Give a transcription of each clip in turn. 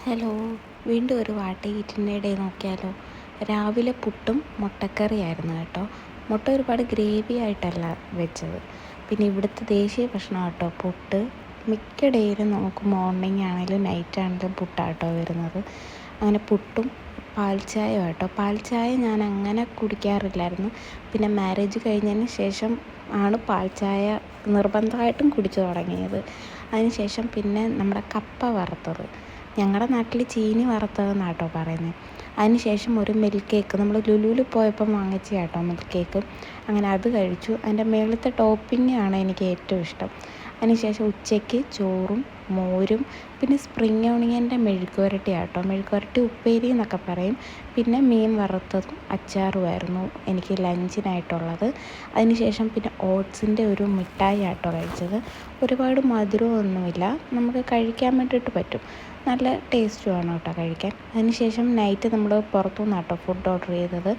Hello, വീണ്ടും ഒരു വാട്ടീറ്റിൻ്റെ day നോക്കിയാലോ. രാവിലെ പുട്ടും മുട്ടക്കറിയായിരുന്നു കേട്ടോ. മുട്ട ഒരുപാട് ഗ്രേവി ആയിട്ടല്ല വെച്ചത്. പിന്നെ ഇവിടുത്തെ ദേശീയ ഭക്ഷണം കേട്ടോ പുട്ട്. മിക്ക ഡേയിലും നമുക്ക് മോർണിംഗ് ആണെങ്കിലും നൈറ്റ് ആണെങ്കിലും പുട്ടാട്ടോ വരുന്നത്. അങ്ങനെ പുട്ടും പാൽച്ചായ കേട്ടോ. പാൽച്ചായ ഞാൻ അങ്ങനെ കുടിക്കാറില്ലായിരുന്നു. പിന്നെ മാരേജ് കഴിഞ്ഞതിന് ശേഷം ആണ് പാൽച്ചായ നിർബന്ധമായിട്ടും കുടിച്ചു തുടങ്ങിയത്. അതിനുശേഷം പിന്നെ നമ്മുടെ കപ്പ വറുത്തത്, ഞങ്ങളുടെ നാട്ടിൽ ചീനി വറുത്തതെന്നാണ് കേട്ടോ പറയുന്നത്. അതിന് ശേഷം ഒരു മിൽക്ക് കേക്ക് നമ്മൾ ലുലുവിൽ പോയപ്പം വാങ്ങിച്ച കേട്ടോ മിൽക്ക് കേക്ക്. അങ്ങനെ അത് കഴിച്ചു. അതിൻ്റെ മുകളിലത്തെ ടോപ്പിംഗ് ആണ് എനിക്ക് ഏറ്റവും ഇഷ്ടം. അതിനുശേഷം ഉച്ചയ്ക്ക് ചോറും മോരും പിന്നെ സ്പ്രിങ് ഓണിയൻ്റെ മെഴുക്കുവരട്ടി കേട്ടോ. മെഴുക്കുവരട്ടി ഉപ്പേരി എന്നൊക്കെ പറയും. പിന്നെ മീൻ വറുത്തതും അച്ചാറുമായിരുന്നു എനിക്ക് ലഞ്ചിനായിട്ടുള്ളത്. അതിനുശേഷം പിന്നെ ഓട്സിൻ്റെ ഒരു മിഠായി ആട്ടോ കഴിച്ചത്. ഒരുപാട് മധുരമൊന്നുമില്ല, നമുക്ക് കഴിക്കാൻ വേണ്ടിയിട്ട് പറ്റും. നല്ല ടേസ്റ്റുമാണ് കേട്ടോ കഴിക്കാൻ. അതിനുശേഷം നൈറ്റ് നമ്മൾ പുറത്തുനിന്ന് കേട്ടോ ഫുഡ് ഓർഡർ ചെയ്തത്.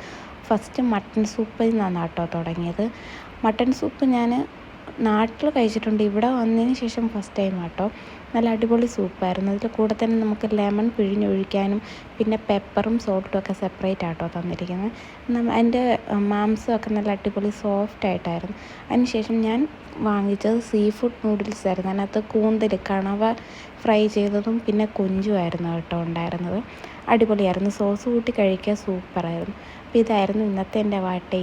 ഫസ്റ്റ് മട്ടൺ സൂപ്പിൽ നിന്നാണ് കേട്ടോ തുടങ്ങിയത്. മട്ടൺ സൂപ്പ് ഞാൻ നാട്ടിൽ കഴിച്ചിട്ടുണ്ട്, ഇവിടെ വന്നതിന് ശേഷം ഫസ്റ്റ് ടൈം കേട്ടോ. നല്ല അടിപൊളി സൂപ്പായിരുന്നു. അതിൽ കൂടെ തന്നെ നമുക്ക് ലെമൺ പിഴിഞ്ഞൊഴിക്കാനും പിന്നെ പെപ്പറും സോൾട്ടും ഒക്കെ സെപ്പറേറ്റ് ആട്ടോ തന്നിരിക്കുന്നത്. അതിൻ്റെ മാംസമൊക്കെ നല്ല അടിപൊളി സോഫ്റ്റ് ആയിട്ടായിരുന്നു. അതിനുശേഷം ഞാൻ വാങ്ങിച്ചത് സീ ഫുഡ് നൂഡിൽസ് ആയിരുന്നു. അതിനകത്ത് കൂന്തൽ, കണവ ഫ്രൈ ചെയ്തതും പിന്നെ കൊഞ്ചുമായിരുന്നു കേട്ടോ ഉണ്ടായിരുന്നത്. അടിപൊളിയായിരുന്നു. സോസ് കൂട്ടി കഴിക്കാൻ സൂപ്പറായിരുന്നു. അപ്പോൾ ഇതായിരുന്നു ഇന്നത്തെ എൻ്റെ വാട്ടേ.